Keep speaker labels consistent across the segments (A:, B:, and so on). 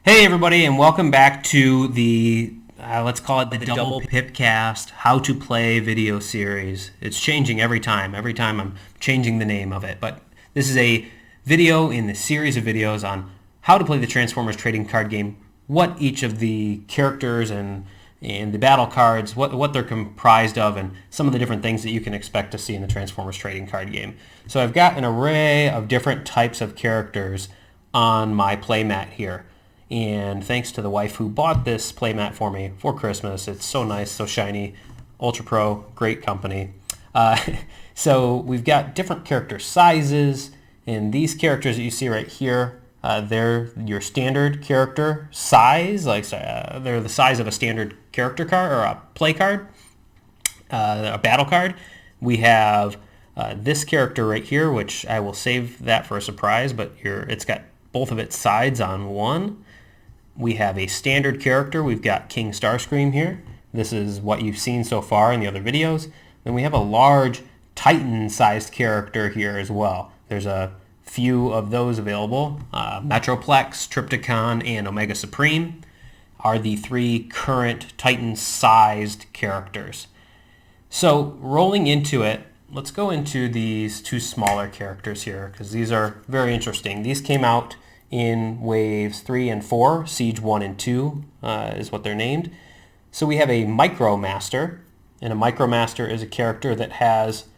A: Hey everybody, and welcome back to the let's call it the Double Pipcast How to Play video series. It's changing every time. Every time I'm changing the name of it, but this is a video in the series of videos on how to play the Transformers trading card game, what each of the characters and the battle cards, what they're comprised of, and some of the different things that you can expect to see in the Transformers trading card game. So I've got an array of different types of characters on my playmat here. And thanks to the wife who bought this playmat for me for Christmas. It's so nice, so shiny. Ultra Pro, great company. So we've got different character sizes, and these characters that you see right here, they're your standard character size. They're the size of a standard character card or a play card, a battle card. We have this character right here, which I will save that for a surprise, but it's got both of its sides on one. We have a standard character. We've got King Starscream here. This is what you've seen so far in the other videos. Then we have a large Titan-sized character here as well. There's a few of those available. Metroplex, Trypticon, and Omega Supreme are the three current Titan-sized characters. So rolling into it, let's go into these two smaller characters here because these are very interesting. These came out in waves 3 and 4, Siege 1 and 2 is what they're named. So we have a Micromaster, and a Micromaster is a character that has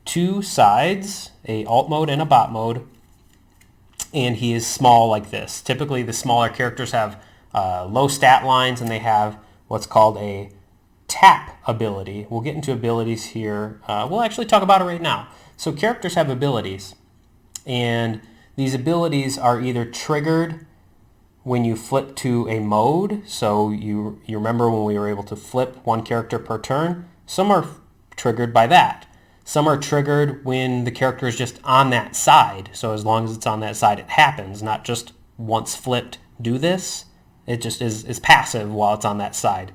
A: two sides, a alt mode and a bot mode, and he is small like this. Typically the smaller characters have low stat lines, and they have what's called a tap ability. We'll get into abilities here. We'll actually talk about it right now. So characters have abilities, and these abilities are either triggered when you flip to a mode. So you remember when we were able to flip one character per turn. Some are triggered by that. Some are triggered when the character is just on that side. So as long as it's on that side, it happens, not just once flipped, do this. It just is passive while it's on that side.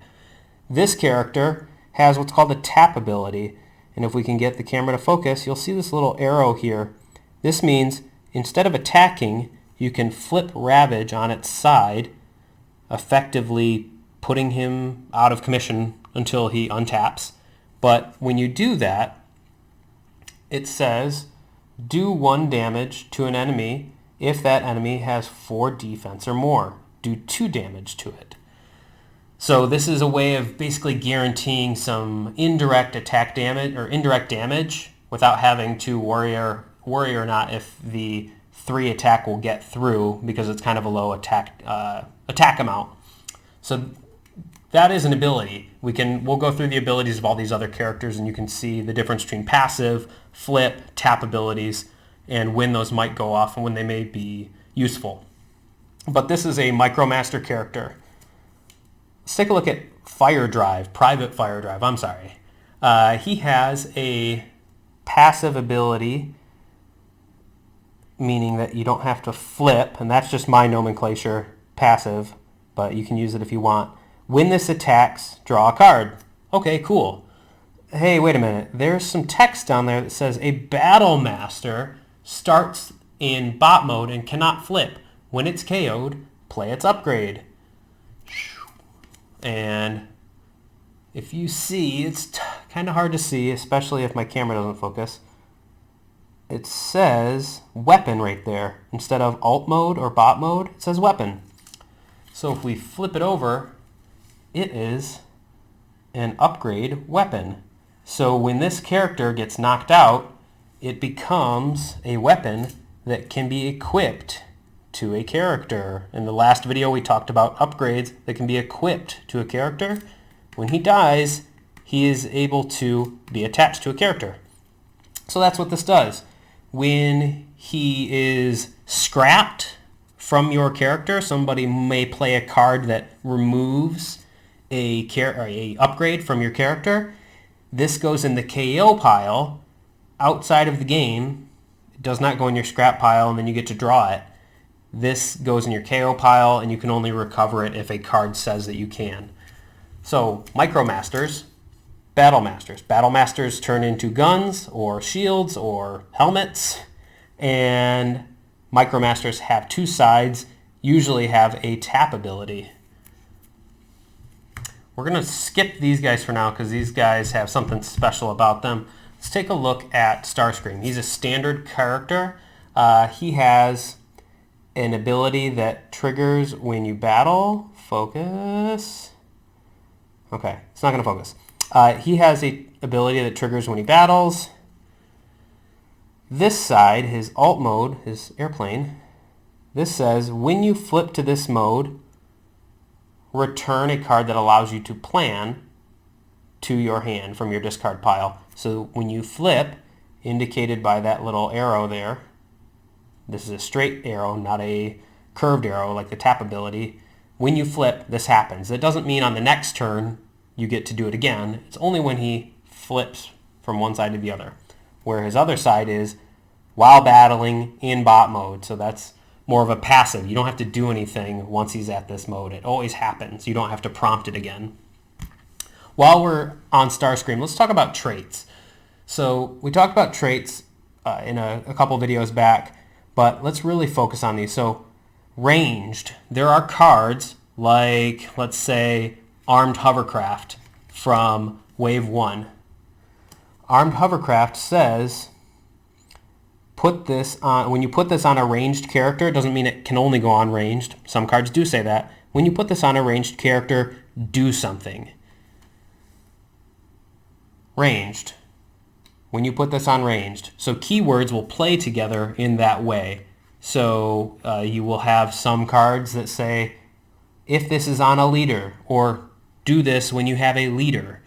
A: This character has what's called a tap ability. And if we can get the camera to focus, you'll see this little arrow here. This means instead of attacking, you can flip Ravage on its side, effectively putting him out of commission until he untaps. But when you do that, it says, do 1 damage to an enemy if that enemy has 4 defense or more. Do 2 damage to it. So this is a way of basically guaranteeing some indirect attack damage or indirect damage without having to worry or not if the 3 attack will get through, because it's kind of a low attack amount. So that is an ability. We'll go through the abilities of all these other characters, and you can see the difference between passive, flip, tap abilities, and when those might go off and when they may be useful. But this is a Micromaster character. Let's take a look at Private Fire Drive. I'm sorry. He has a passive ability, meaning that you don't have to flip, and that's just my nomenclature, passive, but you can use it if you want. When this attacks, draw a card. Okay, cool. Hey, wait a minute. There's some text down there that says a Battle Master starts in bot mode and cannot flip. When it's KO'd, play its upgrade. And if you see, it's kind of hard to see, especially if my camera doesn't focus. It says weapon right there. Instead of alt mode or bot mode, it says weapon. So if we flip it over, it is an upgrade weapon. So when this character gets knocked out, it becomes a weapon that can be equipped to a character. In the last video we talked about upgrades that can be equipped to a character. When he dies, he is able to be attached to a character. So that's what this does. When he is scrapped from your character, somebody may play a card that removes a upgrade from your character. This goes in the KO pile outside of the game. It does not go in your scrap pile and then you get to draw it. This goes in your KO pile, and you can only recover it if a card says that you can. So Micromasters, Battle Masters. Battle Masters turn into guns or shields or helmets, and Micromasters have 2 sides. usually have a tap ability. We're going to skip these guys for now because these guys have something special about them. Let's take a look at Starscream. He's a standard character. He has an ability that triggers when you battle. Focus. Okay, it's not going to focus. He has an ability that triggers when he battles. This side, his alt mode, his airplane, this says when you flip to this mode, return a card that allows you to plan to your hand from your discard pile. So when you flip, indicated by that little arrow there, this is a straight arrow, not a curved arrow like the tap ability. When you flip, this happens. It doesn't mean on the next turn you get to do it again. It's only when he flips from one side to the other. Where his other side is while battling in bot mode. So that's more of a passive. You don't have to do anything once he's at this mode. It always happens. You don't have to prompt it again. While we're on Starscream, let's talk about traits. So we talked about traits in a couple videos back, but let's really focus on these. So ranged, there are cards like, let's say, Armed Hovercraft from Wave 1. Armed Hovercraft says, put this on, when you put this on a ranged character, it doesn't mean it can only go on ranged. Some cards do say that. When you put this on a ranged character, do something. Ranged. When you put this on ranged. So keywords will play together in that way. So you will have some cards that say, if this is on a leader, or do this when you have a leader.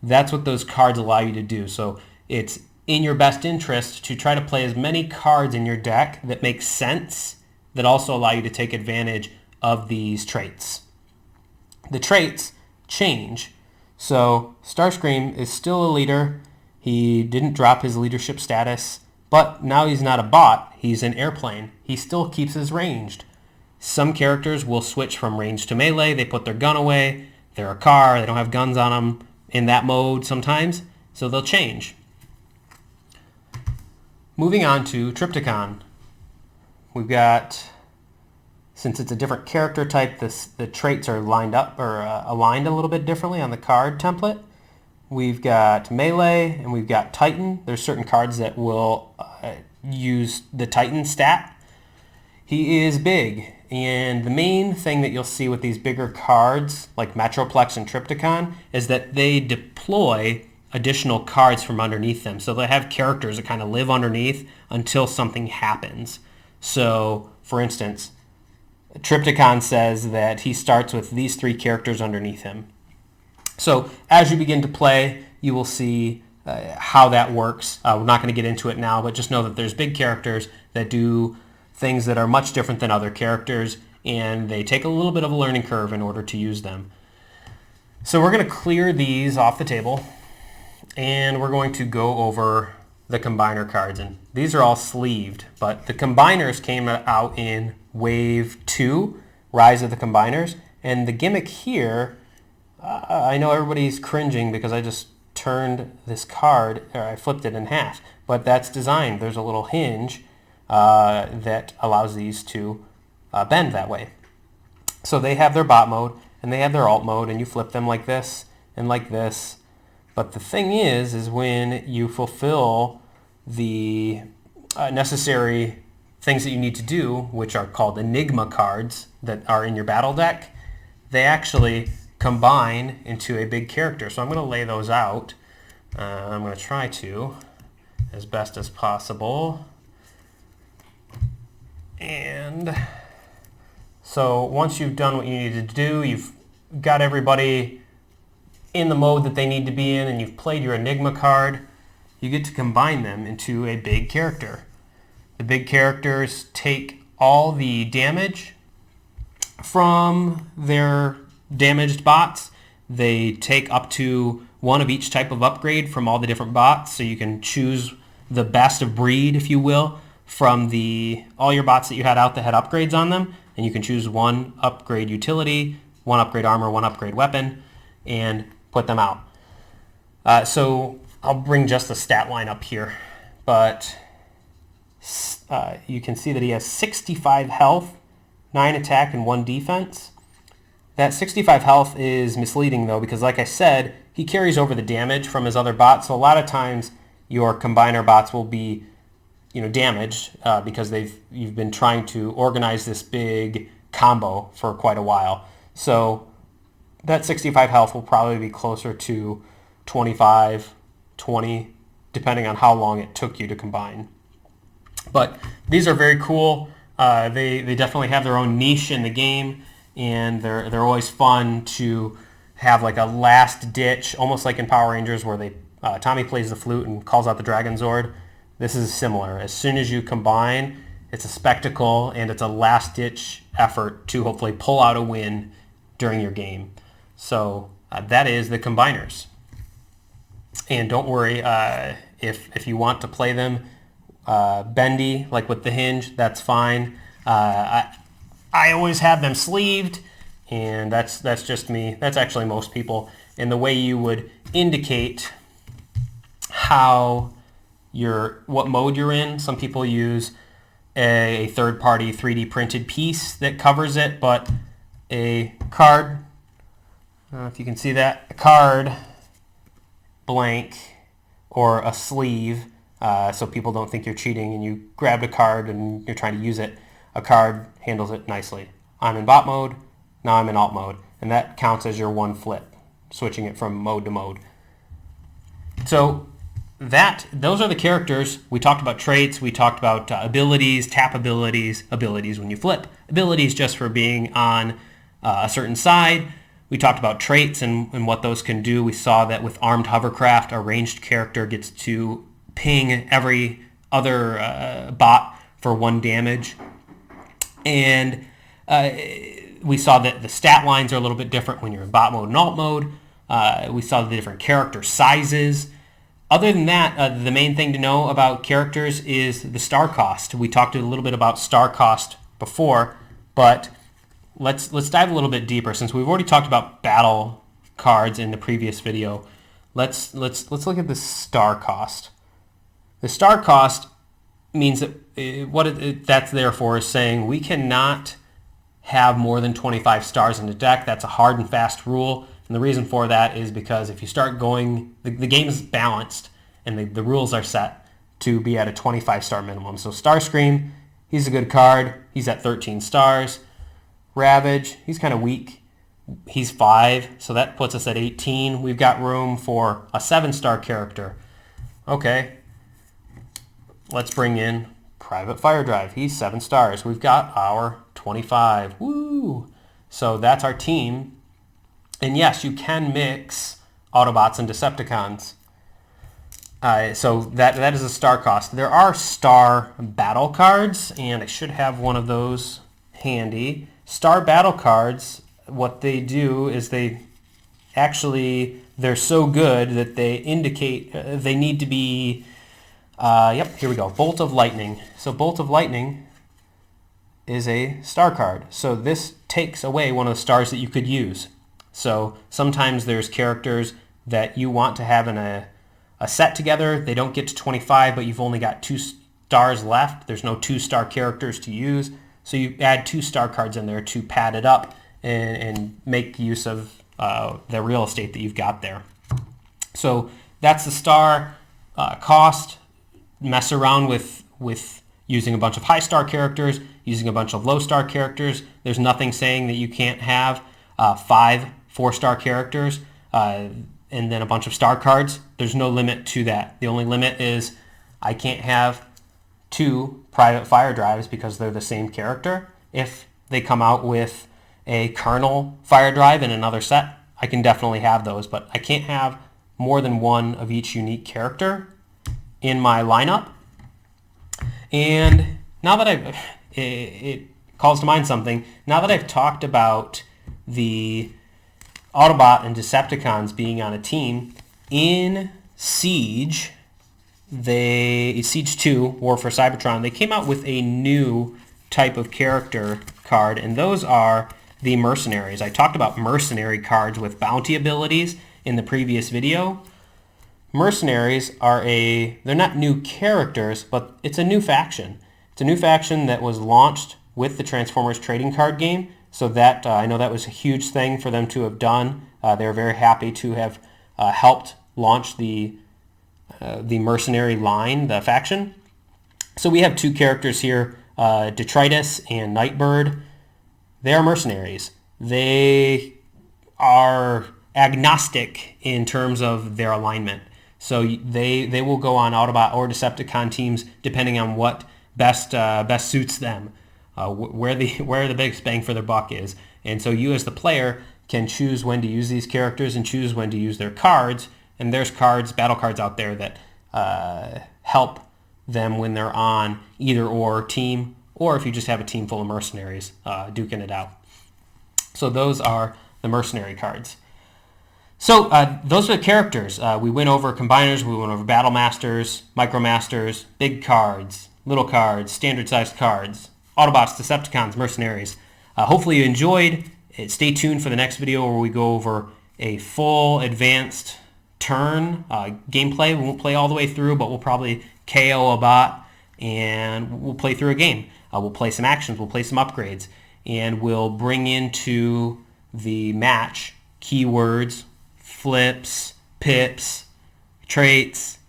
A: That's what those cards allow you to do. So it's in your best interest to try to play as many cards in your deck that make sense, that also allow you to take advantage of these traits. The traits change. So Starscream is still a leader. He didn't drop his leadership status, but now he's not a bot. He's an airplane. He still keeps his ranged. Some characters will switch from ranged to melee. They put their gun away. They're a car. They don't have guns on them in that mode sometimes, so they'll change. Moving on to Trypticon. We've got, since it's a different character type, the traits are lined up or aligned a little bit differently on the card template. We've got melee and we've got Titan. There's certain cards that will use the Titan stat. He is big, and the main thing that you'll see with these bigger cards like Metroplex and Trypticon is that they deploy additional cards from underneath them. So they have characters that kind of live underneath until something happens. So, for instance, Trypticon says that he starts with these 3 characters underneath him. So as you begin to play, you will see how that works. We're not going to get into it now, but just know that there's big characters that do things that are much different than other characters, and they take a little bit of a learning curve in order to use them. So we're going to clear these off the table, and we're going to go over the combiner cards. And these are all sleeved, but the combiners came out in Wave 2, Rise of the Combiners, and the gimmick here, I know everybody's cringing because I just turned this card, or I flipped it in half, but that's designed. There's a little hinge that allows these to bend that way. So they have their bot mode and they have their alt mode, and you flip them like this and like this. But the thing is when you fulfill the necessary things that you need to do, which are called Enigma cards that are in your battle deck, they actually combine into a big character. So I'm going to lay those out. I'm going to try to as best as possible. And so once you've done what you needed to do, you've got everybody in the mode that they need to be in, and you've played your Enigma card, you get to combine them into a big character. The big characters take all the damage from their damaged bots. They take up to 1 of each type of upgrade from all the different bots, so you can choose the best of breed, if you will, from all your bots that you had out that had upgrades on them, and you can choose 1 upgrade utility, 1 upgrade armor, 1 upgrade weapon, and put them out. So I'll bring just the stat line up here, but you can see that he has 65 health, 9 attack, and 1 defense. That 65 health is misleading though, because like I said, he carries over the damage from his other bots. So a lot of times your combiner bots will be, damaged because you've been trying to organize this big combo for quite a while. So that 65 health will probably be closer to 25, 20, depending on how long it took you to combine. But these are very cool. They definitely have their own niche in the game, and they're always fun to have like a last ditch, almost like in Power Rangers where Tommy plays the flute and calls out the Dragon Zord. This is similar. As soon as you combine, it's a spectacle and it's a last ditch effort to hopefully pull out a win during your game. So that is the combiners. And don't worry, if you want to play them bendy, like with the hinge, that's fine. I always have them sleeved, and that's just me. That's actually most people. And the way you would indicate what mode you're in, some people use a third-party 3D printed piece that covers it, but a card, I don't know if you can see that, a card, blank, or a sleeve, so people don't think you're cheating and you grabbed a card and you're trying to use it. A card handles it nicely. I'm in bot mode, now I'm in alt mode, and that counts as your one flip, switching it from mode to mode. So those are the characters. We talked about traits, we talked about abilities, tap abilities when you flip, abilities just for being on a certain side. We talked about traits and what those can do. We saw that with armed hovercraft, a ranged character gets to ping every other bot for 1 damage. And we saw that the stat lines are a little bit different when you're in bot mode and alt mode. We saw the different character sizes. Other than that, the main thing to know about characters is the star cost. We talked a little bit about star cost before, but let's dive a little bit deeper. Since we've already talked about battle cards in the previous video, let's look at the star cost. The star cost means that that's there for is saying we cannot have more than 25 stars in the deck. That's a hard and fast rule. And the reason for that is because if you start going, the game is balanced and the rules are set to be at a 25 star minimum. So Starscream, he's a good card. He's at 13 stars. Ravage, he's kind of weak. He's 5, so that puts us at 18. We've got room for a 7-star character. Okay, let's bring in Private Fire Drive. He's 7 stars. We've got our 25. Woo! So that's our team. And yes, you can mix Autobots and Decepticons. So that is a star cost. There are star battle cards, and I should have one of those handy. Star battle cards, what they do is they're so good that they indicate they need to be, here we go, Bolt of Lightning. So Bolt of Lightning is a star card. So this takes away one of the stars that you could use. So sometimes there's characters that you want to have in a set together. They don't get to 25, but you've only got 2 stars left. There's no 2-star characters to use. So you add 2 star cards in there to pad it up and make use of the real estate that you've got there. So that's the star cost. Mess around with using a bunch of high star characters, using a bunch of low star characters. There's nothing saying that you can't have 5 4-star characters and then a bunch of star cards. There's no limit to that. The only limit is I can't have 2 Private Fire Drives because they're the same character. If they come out with a Colonel Fire Drive in another set, I can definitely have those, but I can't have more than 1 of each unique character in my lineup. And now that it calls to mind something, now that I've talked about the Autobot and Decepticons being on a team, in Siege, Siege 2, War for Cybertron, they came out with a new type of character card, and those are the Mercenaries. I talked about mercenary cards with bounty abilities in the previous video. Mercenaries they're not new characters, but it's a new faction. It's a new faction that was launched with the Transformers trading card game. So that I know that was a huge thing for them to have done. They're very happy to have helped launch the mercenary line, the faction. So we have two characters here, Detritus and Nightbird. They are mercenaries. They are agnostic in terms of their alignment. So they will go on Autobot or Decepticon teams depending on what best suits them, where the biggest bang for their buck is. And so you as the player can choose when to use these characters and choose when to use their cards. And there's battle cards out there that help them when they're on either or team, or if you just have a team full of mercenaries duking it out. So those are the mercenary cards. So those are the characters. We went over combiners, we went over battle masters, micromasters, big cards, little cards, standard sized cards, Autobots, Decepticons, mercenaries. Hopefully you enjoyed. Stay tuned for the next video where we go over a full advanced turn gameplay. We won't play all the way through, but we'll probably KO a bot and we'll play through a game. We'll play some actions, we'll play some upgrades, and we'll bring into the match keywords, flips, pips, traits,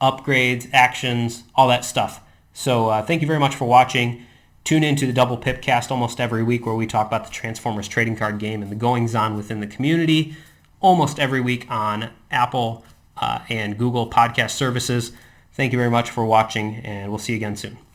A: upgrades, actions, all that stuff. So thank you very much for watching. Tune into the Double Pipcast almost every week where we talk about the Transformers trading card game and the goings-on within the community, almost every week on Apple and Google podcast services. Thank you very much for watching, and we'll see you again soon.